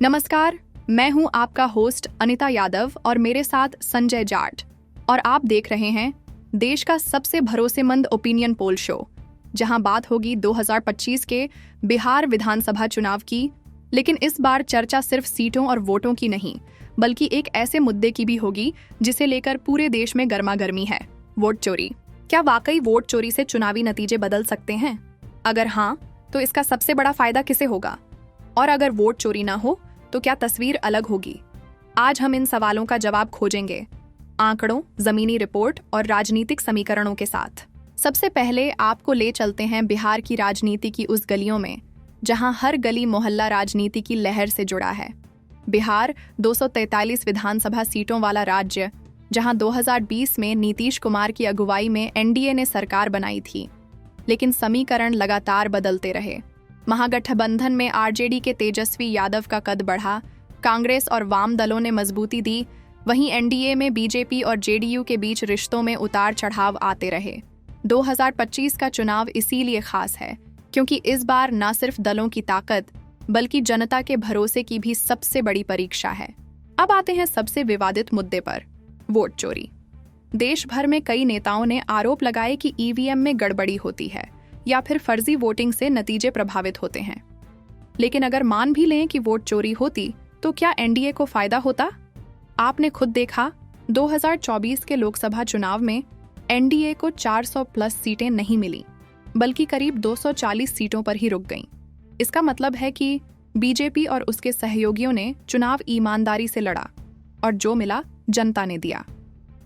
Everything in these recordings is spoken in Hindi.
नमस्कार, मैं हूं आपका होस्ट अनिता यादव और मेरे साथ संजय जाट। और आप देख रहे हैं देश का सबसे भरोसेमंद ओपिनियन पोल शो, जहां बात होगी 2025 के बिहार विधानसभा चुनाव की। लेकिन इस बार चर्चा सिर्फ सीटों और वोटों की नहीं, बल्कि एक ऐसे मुद्दे की भी होगी जिसे लेकर पूरे देश में गर्मागर्मी है। वोट चोरी। क्या वाकई वोट चोरी से चुनावी नतीजे बदल सकते हैं? अगर हाँ, तो इसका सबसे बड़ा फायदा किसे होगा? और अगर वोट चोरी ना हो तो क्या तस्वीर अलग होगी? आज हम इन सवालों का जवाब खोजेंगे, आंकड़ों, जमीनी रिपोर्ट और राजनीतिक समीकरणों के साथ। सबसे पहले आपको ले चलते हैं बिहार की राजनीति की उस गलियों में जहां हर गली मोहल्ला राजनीति की लहर से जुड़ा है। बिहार 243 विधानसभा सीटों वाला राज्य, जहां 2020 में नीतीश कुमार की अगुवाई में एनडीए ने सरकार बनाई थी। लेकिन समीकरण लगातार बदलते रहे। महागठबंधन में आरजेडी के तेजस्वी यादव का कद बढ़ा, कांग्रेस और वाम दलों ने मजबूती दी। वहीं एनडीए में बीजेपी और जेडीयू के बीच रिश्तों में उतार चढ़ाव आते रहे। 2025 का चुनाव इसीलिए खास है क्योंकि इस बार न सिर्फ दलों की ताकत बल्कि जनता के भरोसे की भी सबसे बड़ी परीक्षा है। अब आते हैं सबसे विवादित मुद्दे पर, वोट चोरी। देश भर में कई नेताओं ने आरोप लगाए कि ईवीएम में गड़बड़ी होती है या फिर फर्जी वोटिंग से नतीजे प्रभावित होते हैं। लेकिन अगर मान भी लें कि वोट चोरी होती तो क्या एनडीए को फायदा होता? आपने खुद देखा, 2024 के लोकसभा चुनाव में एनडीए को 400 प्लस सीटें नहीं मिली, बल्कि करीब 240 सीटों पर ही रुक गईं। इसका मतलब है कि बीजेपी और उसके सहयोगियों ने चुनाव ईमानदारी से लड़ा और जो मिला जनता ने दिया।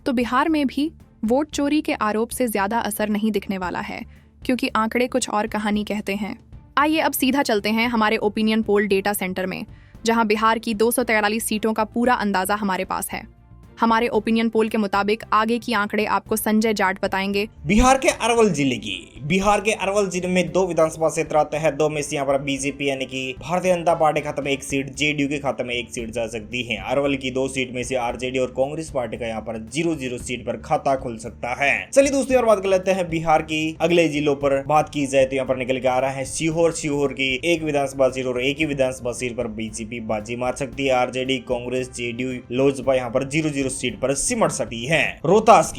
तो बिहार में भी वोट चोरी के आरोप से ज्यादा असर नहीं दिखने वाला है, क्योंकि आंकड़े कुछ और कहानी कहते हैं। आइए अब सीधा चलते हैं हमारे ओपिनियन पोल डेटा सेंटर में, जहां बिहार की 243 सीटों का पूरा अंदाजा हमारे पास है। हमारे ओपिनियन पोल के मुताबिक आगे की आंकड़े आपको संजय जाट बताएंगे। बिहार के अरवल जिले में 2 विधानसभा क्षेत्र आते हैं। 2 में से यहाँ पर बीजेपी यानी कि भारतीय जनता पार्टी खाते में 1 सीट, जेडीयू के खाते में 1 सीट जा सकती है। अरवल की 2 सीट में से आरजेडी और कांग्रेस पार्टी का यहाँ पर 0-0 सीट पर खाता खुल सकता है। चलिए दोस्तों और बात कर लेते हैं बिहार की अगले जिलों पर। बात की जाए तो यहाँ पर निकल के आ रहा है सीहोर की 1 विधानसभा सीट और 1 ही विधानसभा सीट पर बीजेपी बाजी मार सकती है। आरजेडी, कांग्रेस, जेडीयू, लोजपा यहाँ पर 0-0 सीट पर सिमट सकती है। रोहतास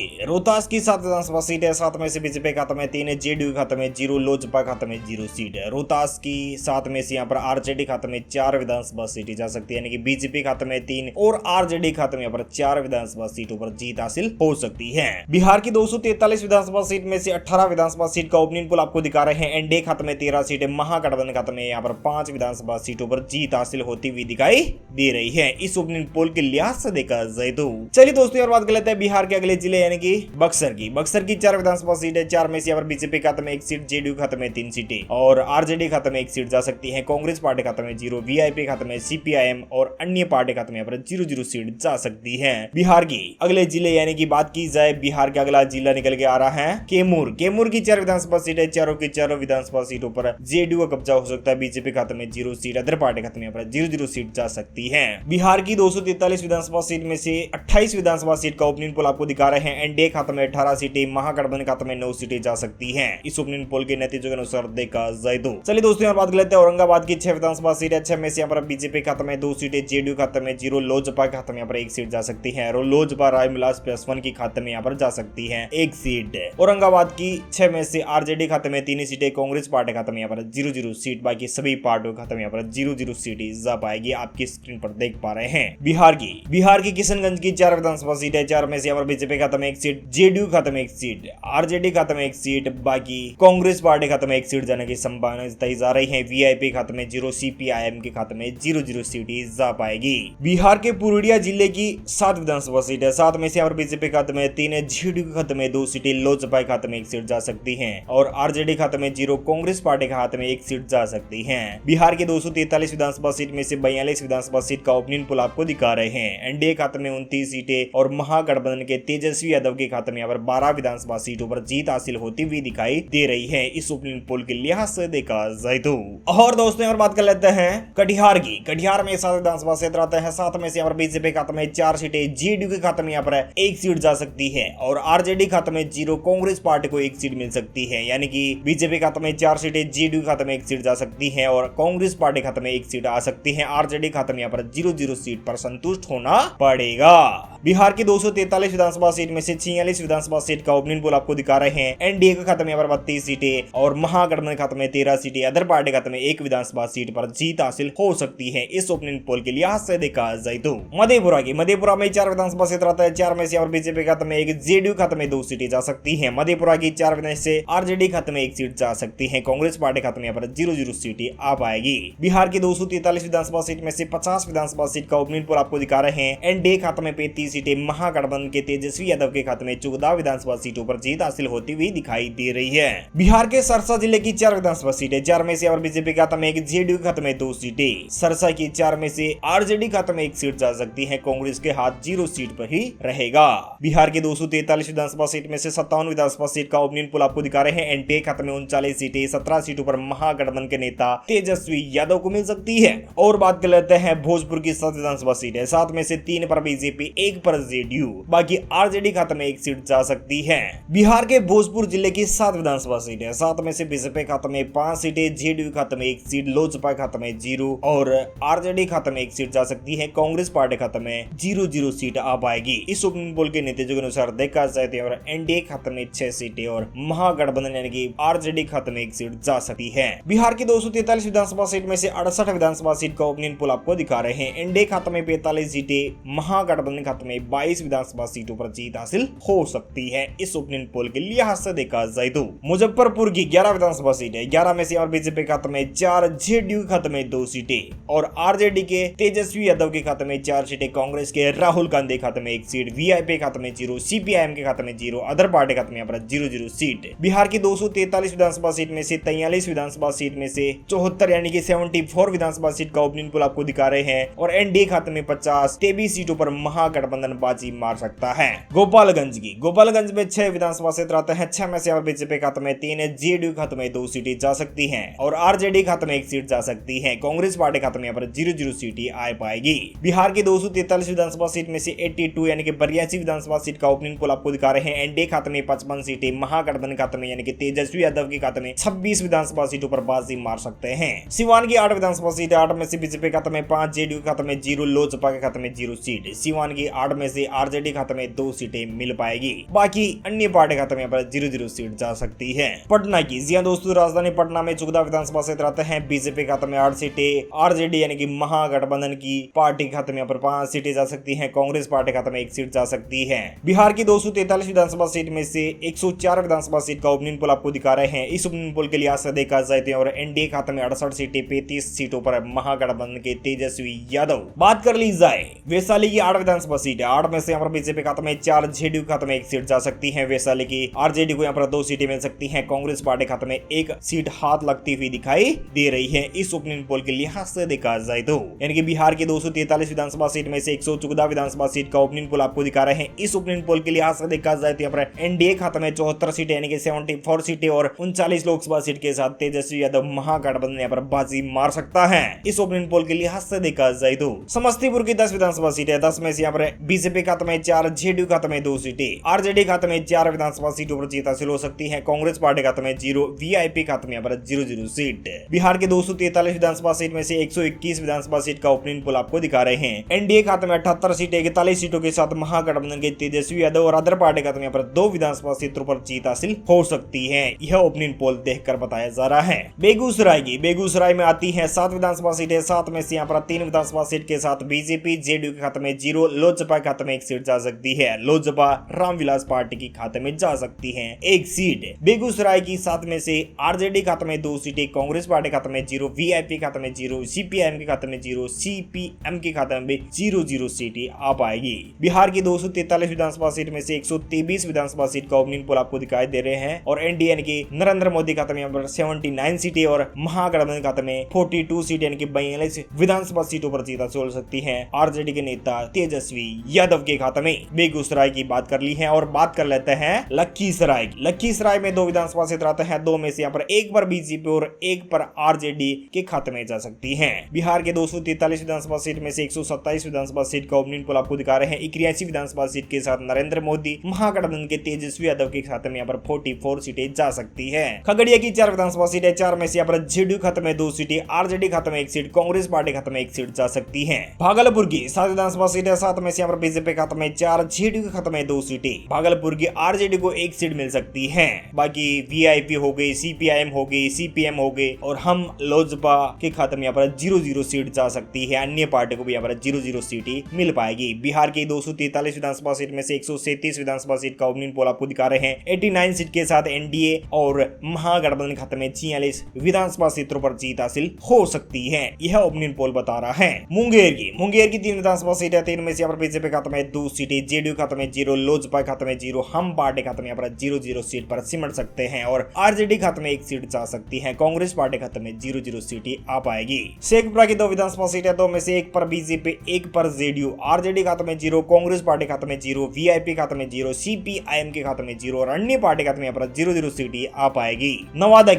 की 7 विधानसभा सीट है। 7 में से बीजेपी खाते में 3 है, जेडीयू खाते में 0, लोजपा खाते में 0 सीट है। रोहतास की 7 में से यहाँ पर आरजेडी खाते में 4 विधानसभा सीटें जा सकती है, यानी कि बीजेपी खाते में 3 और आरजेडी खाते में यहाँ पर 4 विधानसभा सीटों पर जीत हासिल हो सकती है। बिहार की 243 विधानसभा सीट में से 18 विधानसभा सीट का ओपिनियन पोल आपको दिखा रहे हैं। एनडीए खाते में 13 सीटें, महागठबंधन खाते में यहाँ पर 5 विधानसभा सीटों पर जीत हासिल होती हुई दिखाई दे रही है। इस ओपिनियन पोल के लिहाज से देखा जाए तो चलिए दोस्तों और बात कर लेते हैं बिहार के अगले जिले यानी कि बक्सर की 4 विधानसभा सीट है। 4 में से यहाँ पर बीजेपी खाते में 1 सीट, जेडीयू खाते में 3 सीटें और आरजेडी खाते में 1 सीट जा सकती है। कांग्रेस पार्टी खाते में 0, वीआईपी खाते में, सीपीआईएम और अन्य पार्टी खाते में यहाँ पर 0-0 सीट जा सकती है। बिहार के अगले जिले यानी कि बात की जाए, बिहार का अगला जिला निकल के आ रहा है कैमूर की 4 विधानसभा सीट है। चारों की चारों विधानसभा सीटों पर जेडीयू का कब्जा हो सकता है। बीजेपी खाते में 0 सीट, अदर पार्टी खाते में यहाँ पर 0-0 सीट जा सकती है। बिहार की 243 विधानसभा सीट में से 28 विधानसभा सीट का ओपिनियन पोल आपको दिखा रहे हैं। एनडीए खाते में 18 सीटें, महागठबंधन खाते में 9 सीटें जा सकती हैं। इस ओपिनियन पोल के नतीजों के अनुसार देखा जाए तो चलिए दोस्तों यहाँ बात कर लेते हैं औरंगाबाद की 6 विधानसभा सीट है। 6 में से यहाँ पर बीजेपी खाते में 2 सीटें, जेडीयू खाते में 0, लोजपा खाते में यहाँ पर 1 सीट जा सकती है और लोजपा रामविलास पासवान की खाते में यहाँ पर जा सकती है 1 सीट। औरंगाबाद की 6 में से आरजेडी खाते में 3 सीटें, कांग्रेस पार्टी खाते में यहाँ पर 0-0 सीट, बाकी सभी पार्टियों खाते में यहाँ पर 0-0 सीट जा पाएगी। आपकी स्क्रीन पर देख पा रहे हैं। बिहार की किशनगंज की 4 विधानसभा सीट है। 4 में से यहाँ पर बीजेपी खाते में 1 सीट, जेडीयू खाते में 1 सीट, आरजेडी खाते में 1 सीट, बाकी कांग्रेस पार्टी खाते में 1 सीट जाने की संभावना जताई जा रही है। वीआईपी खाते में 0, सीपीआईएम के खाते में 0-0 सीट जा पाएगी। बिहार के पूर्णिया जिले की 7 विधानसभा सीट है। 7 में से यहाँ पर बीजेपी खाते में 3 है, जेडीयू के खाते में 2 सीटें, लोजपा खाते में 1 सीट जा सकती है और आरजेडी खाते में 0, कांग्रेस पार्टी के खाते में 1 सीट जा सकती है। बिहार के 243 विधानसभा सीट में से 42 विधानसभा सीट का ओपिनियन पोल आपको दिखा रहे हैं। एनडीए खाते में 29, 32 सीटें और महागठबंधन के तेजस्वी यादव के खाते में यहाँ पर 12 विधानसभा सीटों पर जीत हासिल होती हुई दिखाई दे रही है इस ओपिनियन पोल के लिहाज से देखा जाए तो। और दोस्तों यहाँ बात कर लेते हैं कटिहार की। कटिहार में 7 विधानसभा क्षेत्र आते हैं, 7 में से यहाँ पर बीजेपी खाते में 4 सीटें, जेडीयू के खाते में यहाँ पर 1 सीट जा सकती है और आरजेडी खाते में 0, कांग्रेस पार्टी को 1 सीट मिल सकती है। यानी कि बीजेपी खाते में 4 सीटें, जेडीयू खाते में 1 सीट जा सकती है और कांग्रेस पार्टी खाते में 1 सीट आ सकती है। आरजेडी खाते में यहाँ पर 0-0 सीट पर संतुष्ट होना पड़ेगा। बिहार की 243 विधानसभा सीट में से 46 विधानसभा सीट का ओपिनियन पोल आपको दिखा रहे हैं। एनडीए के खाते में यहाँ पर 32 सीटें और महागठबंधन खाते में 13 सीटें, अदर पार्टी खाते में 1 विधानसभा सीट पर जीत हासिल हो सकती है इस ओपिनियन पोल के लिहाज से देखा जाए तो। मधेपुरा में 4 विधानसभा क्षेत्र आता है, 4 में से बीजेपी खाते में 1, जेडीयू खाते में 2 सीटें जा सकती है। मधेपुरा की 4 में से आरजेडी खाते में 1 सीट जा सकती है। कांग्रेस पार्टी खाते में यहाँ पर 0-0 सीटें आ पाएगी। बिहार की 243 विधानसभा सीट में से 50 विधानसभा सीट का ओपिनियन पोल आपको दिखा रहे हैं। एनडीए खाते में 35 सीटें, महागठबंधन के तेजस्वी यादव के खाते में 14 विधानसभा सीटों पर जीत हासिल होती हुई दिखाई दे रही है। बिहार के सरसा जिले की 4 विधानसभा सीटें, 4 में से बीजेपी खाते में 1, जेडीयू खाते में 2 सीटें। सरसा की 4 में से आरजेडी खाते में 1 सीट जा सकती है। कांग्रेस के हाथ 0 सीट पर ही रहेगा। बिहार के 243 विधानसभा सीट में से 57 विधानसभा सीट का ओपिनियन पोल आपको दिखा रहे हैं। एनडीए खाते में 39 सीटें, 17 सीटों पर महागठबंधन के नेता तेजस्वी यादव को मिल सकती है। और बात कर लेते हैं भोजपुर की 7 विधानसभा सीट है, 7 में से 3 पर बीजेपी, 1 पर जेडीयू, बाकी आरजेडी खाते में 1 सीट जा सकती है। बिहार के भोजपुर जिले की 7 विधानसभा सीट है, 7 में से बीजेपी खाते में 5 सीटें, जेडीयू खाते में 1 सीट, लोजपा खाते में 0 और आरजेडी खाते में 1 सीट जा सकती है। कांग्रेस पार्टी खाते में 0-0 सीट आ पाएगी। इस ओपिनियन पोल के नतीजों के अनुसार देखा जाए तो एनडीए खाते में 6 सीटें और महागठबंधन यानी कि आरजेडी खाते में 1 सीट जा सकती है। बिहार की 243 विधानसभा सीट में से 68 विधानसभा सीट का ओपिनियन पोल आपको दिखा रहे हैं। एनडीए खाते में 45 सीटें, महागठबंधन खाते में 22 विधानसभा सीटों पर जीत हासिल हो सकती है इस ओपिनियन पोल के लिहाज से देखा जाए तो। मुजफ्फरपुर की 11 विधानसभा सीट है, 11 में से बीजेपी खाते में 4, जेडीयू खाते में 2 सीटें और आरजेडी के तेजस्वी यादव के खाते में 4 सीटें, कांग्रेस के राहुल गांधी खाते में 1 सीट, वीआईपी खाते में 0, सीपीआईएम के खाते में 0, अदर पार्टी खाते में यहाँ पर 0-0 सीट। बिहार की 243 विधानसभा सीट में से 43 विधानसभा सीट में से 74 यानी कि 74 विधानसभा सीट का ओपिनियन पोल आपको दिखा रहे हैं और एनडीए खाते में 50, 23 सीटों पर महागठबंधन बाजी मार सकता है। गोपालगंज में 6 विधानसभा क्षेत्र आते हैं, 6 में से बीजेपी खाते में 3, जेडीयू खाते में 2 सीटें जा सकती हैं और आरजेडी खाते में 1 सीट जा सकती है। कांग्रेस पार्टी खाते में यहाँ पर 0-0 सीटें आ पाएगी। बिहार की 243 विधानसभा सीट में से 82 यानी कि 82 विधानसभा सीट का ओपिनियन पोल आपको दिखा रहे हैं। एनडीए खाते में 55 सीटें, महागठबंधन खाते में यानी कि तेजस्वी यादव के खाते में 26 विधानसभा सीटों पर बाजी मार सकते हैं। सिवान की 8 विधानसभा सीट, 8 में से बीजेपी खाते में 5, जेडीयू खाते में 0, लोजपा के खाते में 0 सीट। सिवान की 8 में से आरजेडी खाते में 2 सीटें मिल पाएगी, बाकी अन्य पार्टी खाते में 0-0 सीट जा सकती है। पटना की दोस्तों राजधानी पटना में 14 विधानसभा क्षेत्र आते हैं, बीजेपी खाते में 8 सीटें, आरजेडी यानी कि महागठबंधन की पार्टी खाते में 5 सीटें जा सकती हैं, कांग्रेस पार्टी खाते में 1 सीट जा सकती है। बिहार की 243 विधानसभा सीट में से 104 विधानसभा सीट का ओपिनियन पोल आपको दिखा रहे हैं। इस ओपिनियन पोल के लिहाज से देखा जाए तो और एनडीए खाते में 68 सीटें, 35 सीटों पर महागठबंधन के तेजस्वी यादव। बात कर ली जाए वैशाली की 8 विधानसभा सीट है, 8 में से बीजेपी खाते में 4, जेडीयू खाते में 1 सीट जा सकती है। वैशाली की आरजेडी को यहाँ पर 2 सीटें मिल सकती हैं, कांग्रेस पार्टी खाते में 1 सीट हाथ लगती हुई दिखाई दे रही है इस ओपिनियन पोल के लिहाज से देखा जाए तो। यानी कि बिहार की 243 विधानसभा सीट में से 114 विधानसभा सीट का ओपिनियन पोल आपको दिखा रहे हैं। इस ओपिनियन पोल के लिहाज से देखा जाए तो यहाँ पर एनडीए खाते में 74 सीटें यानी कि 74 सीटें और 39 लोकसभा सीट के साथ तेजस्वी यादव महागठबंधन यहाँ पर बाजी मार सकता है इस ओपिनियन पोल के लिहाज से देखा जाए तो। समस्तीपुर की 10 विधानसभा सीट है, 10 में से यहाँ पर बीजेपी खाते में 4, जेडीयू खाते में 2 सीटें, आरजेडी खाते में 4 विधानसभा सीटों पर जीत हासिल हो सकती है, कांग्रेस पार्टी खाते में 0, वीआईपी खाते में 0-0 सीट। बिहार के 243 विधानसभा सीट में से 121 विधानसभा सीट का ओपिनियन पोल आपको दिखा रहे हैं। एनडीए खाते में 78 सीटें, 41 सीटों के साथ महागठबंधन के तेजस्वी यादव और अदर पार्टी खाते में 2 विधानसभा सीटों पर जीत हासिल हो सकती है। यह ओपिनियन पोल देखकर बताया जा रहा है। बेगूसराय में आती है 7 विधानसभा सीटें, 7 में से यहाँ पर 3 विधानसभा सीट के साथ बीजेपी, जेडीयू के खाते में 0, लोजपा के खाते में 1 सीट जा सकती है। लोजपा रामविलास पार्टी के खाते में जा सकती है 1 सीट। बेगूसराय की 7 में से आरजेडी खाते में 2 सीटें, कांग्रेस पार्टी खाते में 0, वीआईपी खाते में 0, सीपीआईएम के खाते में 0, सीपीएम के खाते में 0-0 सीटें आ पाएगी। बिहार की 243 विधानसभा सीट में से 123 विधानसभा सीट का ओपिनियन पोल आपको दिखाई दे रहे हैं और एनडीए यानी कि नरेंद्र मोदी खाते में 79 सीटें और महागठबंधन खाते में 42 सीटें यानी कि 42 विधानसभा सीटों पर जीत हासिल हो सकती है। आरजेडी के नेता तेजस्वी तेजस्वी यादव के खाते में। बेगूसराय की बात कर ली है और बात कर लेते हैं लखीसराय की। लखीसराय में 2 विधानसभा क्षेत्र आते हैं, 2 में से यहाँ पर एक पर बीजेपी और एक पर आरजेडी के खाते में जा सकती है। बिहार के 243 विधानसभा सीट में से 127 विधानसभा सीट का ओपनिंग पोल आपको दिखा रहे हैं। 81 विधानसभा सीट के साथ नरेंद्र मोदी महागठबंधन के तेजस्वी यादव के खाते में यहाँ पर 44 सीटें जा सकती है। खगड़िया की 4 विधानसभा सीट है, 4 में से यहाँ पर जेडीयू खाते में 2 सीटें, आरजेडी खाते में 1 सीट, कांग्रेस पार्टी खाते में 1 सीट जा सकती है। भागलपुर की 7 विधानसभा सीट है, 7 में से यहाँ पर बीजेपी खाते में 4, जेडीयू के खाते में 2 सीटें, भागलपुर की आरजेडी को 1 सीट मिल सकती है। बाकी वीआईपी हो गई, सीपीआईएम हो गई, सीपीएम हो गई और हम लोजपा के खाते में यहाँ पर 0-0 सीट जा सकती है। अन्य पार्टी को भी यहाँ पर 0-0 सीट ही मिल पाएगी। बिहार की 243 विधानसभा सीट में से 137 विधानसभा सीट का ओपनिंग पोल आपको दिखा रहे हैं। 89 सीट के साथ एनडीए और महागठबंधन खाते में 46 विधानसभा सीटों पर जीत हासिल हो सकती है, यह ओपनिंग पोल बता रहा है। मुंगेर की 3 विधानसभा सीट है, 3 में से यहाँ पर बीजेपी खाते में 2 सीटें, जेडीयू खाते में 0, लोजपा खाते में 0, हम पार्टी खाते में यहाँ पर 0-0 सीट पर सिमट सकते हैं और आरजेडी खाते में 1 सीट जा सकती है। कांग्रेस पार्टी खाते में 0-0 सीट ही आ पाएगी। शेखपुरा की 2 विधानसभा सीट है, 2 में से 1 पर बीजेपी, 1 पर जेडीयू, आरजेडी खाते में 0, कांग्रेस पार्टी खाते में 0, वीआईपी खाते में 0, सीपीआईएम के खाते में 0 और अन्य पार्टी खाते में यहाँ पर 0-0 सीट ही आ पाएगी। नवादा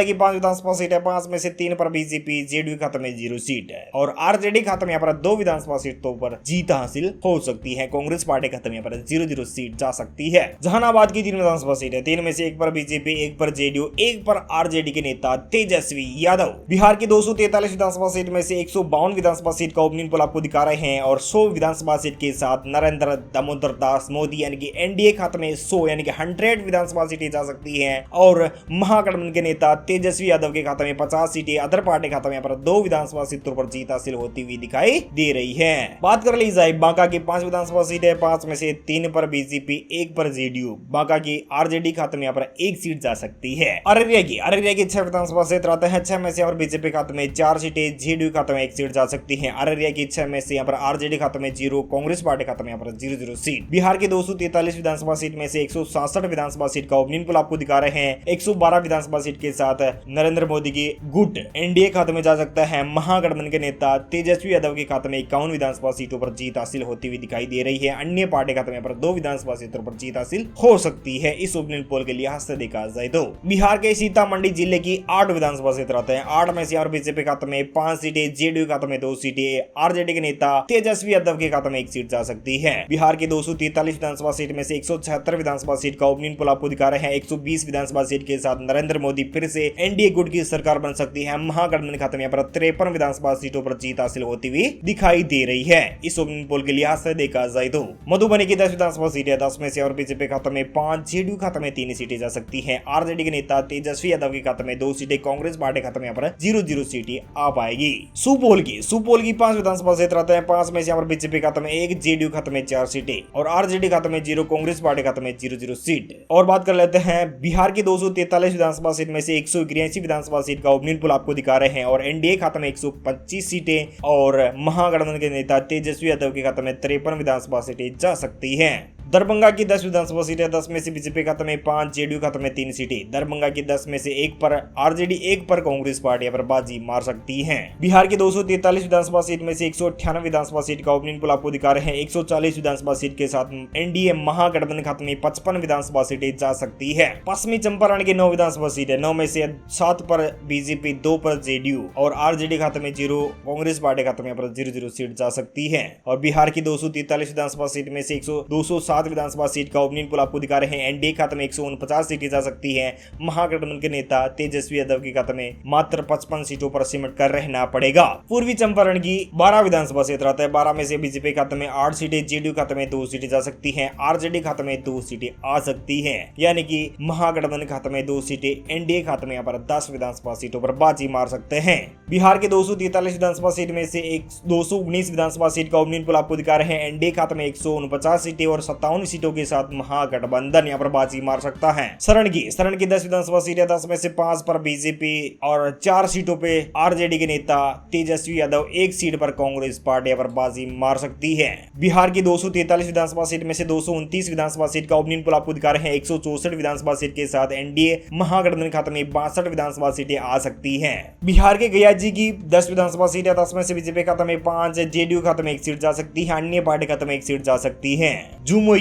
की 5 विधानसभा सीट है, 5 में से 3 पर बीजेपी, जेडीयू खाते में 0 सीट है और आरजेडी खाते में यहाँ पर 2 विधानसभा सीटों पर जीत हासिल हो सकती है। कांग्रेस पार्टी खाते में यहाँ पर 0-0 सीट जा सकती है। जहानाबाद की 3 विधानसभा सीट है, 3 में से 1 पर बीजेपी, 1 पर जेडीयू, 1 पर आरजेडी के नेता तेजस्वी यादव। बिहार की 243 विधानसभा सीट में से 152 विधानसभा सीट का ओपनिंग पोल आपको दिखा रहे हैं और 100 विधानसभा सीट के साथ नरेंद्र दामोदर दास मोदी यानी कि एनडीए खाते में 100 यानी कि 100 विधानसभा सीटें जा सकती हैं और महागठबंधन के नेता तेजस्वी यादव के खाते में 50 सीटें, अदर पार्टी खाते में यहाँ पर 2 विधानसभा सीटों पर जीत हासिल होती हुई दिखाई दे रही है। बात कर ली जाए बांका की 5 विधानसभा सीट है, 5 में से 3 पर बीजेपी, 1 पर जेडीयू, बांका की आरजेडी खाते में यहाँ पर 1 सीट जा सकती है। अररिया की 6 विधानसभा क्षेत्र आते हैं, 6 में से और बीजेपी खाते में 4 सीटें, जेडीयू खाते में 1 सीट जा सकती है। अररिया की 6 में से यहाँ पर आरजेडी खाते में 0, कांग्रेस पार्टी खाते में यहाँ पर 0-0 सीट। बिहार की 243 विधानसभा सीट में से 167 विधानसभा सीट का ओपनिंग पोल आपको दिखा रहे हैं। 112 विधानसभा सीट के साथ नरेंद्र मोदी की गुट एनडीए खाते में जा सकता है। महागठबंधन के नेता तेजस्वी यादव के खाते में 51 विधानसभा सीटों पर जीत हासिल होती हुई दिखाई दे रही है। अन्य पार्टी खाते में यहाँ पर 2 विधानसभा सीटों पर जीत हासिल हो सकती है। इस ओपनिंग पोल के लिहाज से देखा जाए तो बिहार के सीतामढ़ी जिले की 8 विधानसभा क्षेत्र आते हैं, 8 में से और बीजेपी खाते में 5 सीटें, जेडीयू खाते में 2 सीटें, आरजेडी के नेता तेजस्वी यादव के खाते में 1 सीट जा सकती है। बिहार की 243 विधानसभा सीट में से 176 विधानसभा सीट का ओपनिंग पोल आपको दिखा रहे हैं। 120 विधानसभा सीट के साथ नरेंद्र मोदी फिर से एनडीए गुट की सरकार बन सकती है। महागठबंधन खाते में 53 विधानसभा सीटों पर जीत हासिल होती हुई दिखाई दे रही है। इस ओपनिंग पोल के लिहाज से देखा जाए तो मधुबनी की 10 विधानसभा सीट है, 10 में से और बीजेपी खाते में 5, जेडीयू खाते में 3 सीटें जा सकती है। आरजेडी के नेता तेजस्वी यादव के खाते में 2 सीटें, कांग्रेस पार्टी खाते में यहाँ पर 0-0 सीटें आ पाएगी। सुपौल की 5 विधानसभा क्षेत्र आते हैं, 5 में से और बीजेपी खाते में 1, जेडीयू खाते में 4 सीटें और आरजेडी खाते में 0, कांग्रेस पार्टी खाते में 0-0 सीट। और बात कर लेते हैं बिहार की 243 विधानसभा सीट में से 183 विधानसभा सीट का ओपनिंग पोल आपको दिखा रहे हैं और एनडीए खाते में 125 सीटें और महागठबंधन के नेता तेजस्वी यादव के खाते में 53 विधानसभा सीटें जा सकती हैं। दरभंगा की 10 विधानसभा सीटें, 10 में से बीजेपी खाते में 5, जेडीयू खाते में 3 सीटें। दरभंगा की 10 में से 1 पर आरजेडी, 1 पर कांग्रेस पार्टी पर बाजी मार सकती है। बिहार की 243 विधानसभा सीट में से 198 विधानसभा सीट का ओपनिंग पोल आपको दिखा रहे हैं। 140 विधानसभा सीट के साथ एनडीए महागठबंधन खाते में 55 विधानसभा सीटें जा सकती है। पश्चिमी चंपारण की 9 विधानसभा सीट है, 9 में से 7 पर बीजेपी, 2 पर जेडीयू और आरजेडी खाते में 0, कांग्रेस पार्टी खाते में 0-0 सीट जा सकती है। और बिहार की 243 विधानसभा सीट में से 207 विधानसभा सीट का ओपनिंग पोल आपको दिखा रहे हैं। एनडीए खाते में 149 सीटें जा सकती है। महागठबंधन के नेता तेजस्वी यादव के खाते में मात्र 55 सीटों पर सिमट कर रहना पड़ेगा। पूर्वी चंपारण की 12 विधानसभा क्षेत्र आता है, 12 में से बीजेपी खाते में 8 सीटें, जेडीयू खाते में 2 सीटें जा सकती हैं, आरजेडी खाते में 2 सीटें आ सकती हैं, यानी कि महागठबंधन खाते में 2 सीटें, एनडीए खाते में यहाँ पर 10 विधानसभा सीटों पर बाजी मार सकते हैं। बिहार के 243 विधानसभा सीट में से 219 विधानसभा सीट का ओपनिंग पोल आपको दिखा रहे हैं। एनडीए खाते में 149 सीटें और 57 57 सीटों के साथ महागठबंधन यहाँ पर बाजी मार सकता है। शरण की 10 विधानसभा सीटें, 10 में से 5 पर बीजेपी और 4 सीटों पे आरजेडी के नेता तेजस्वी यादव, 1 सीट पर कांग्रेस पार्टी यहाँ पर बाजी मार सकती है। बिहार की 243 विधानसभा सीट में से 229 विधानसभा सीट का ओपिनियन पोल आपको दिखा रहे हैं। 164 विधानसभा सीट के साथ एनडीए महागठबंधन खाते में 62 विधानसभा सीटें आ सकती हैं। बिहार के गया जी की 10 विधानसभा सीटें, 10 में से बीजेपी खाते में 5, जेडीयू खाते में 1 सीट जा सकती है, अन्य पार्टी खाते में 1 सीट जा सकती है। जमुई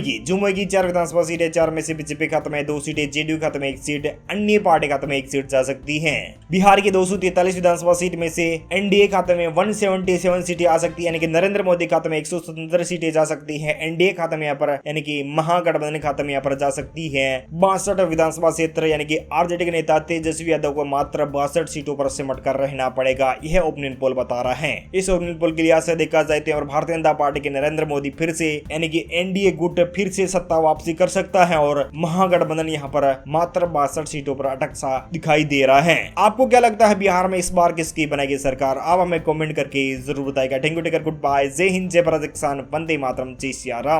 की 4 विधानसभा सीटें, 4 में से बीजेपी खाते में 2 सीटें, जेडीयू खाते में 1 सीट, अन्य पार्टी खाते में 1 सीट जा सकती है। बिहार की 243 विधानसभा सीट में से एनडीए खाते में 177 सीटें आ सकती है, यानी कि नरेंद्र मोदी खाते में 177 सीटें जा सकती है। एनडीए खाते में यहाँ पर यानी कि महागठबंधन खाते में यहाँ पर जा सकती है 62 विधानसभा क्षेत्र, यानी कि आरजेडी के नेता तेजस्वी यादव को मात्र 62 सीटों पर सिमट कर रहना पड़ेगा, यह ओपिनियन पोल बता रहा है। इस ओपिनियन पोल के लिहाज से देखा जाए तो भारतीय जनता पार्टी के नरेंद्र मोदी फिर से यानी कि एनडीए गुट फिर से सत्ता वापसी कर सकता है और महागठबंधन यहाँ पर मात्र 62 सीटों पर अटक सा दिखाई दे रहा है। आपको क्या लगता है बिहार में इस बार किसकी बनेगी सरकार? आप हमें कमेंट करके जरूर बताएगा। Thank you, take care, good bye, जय हिंद, जय भारत, किसान, वंदे मातरम, जय सिया राम।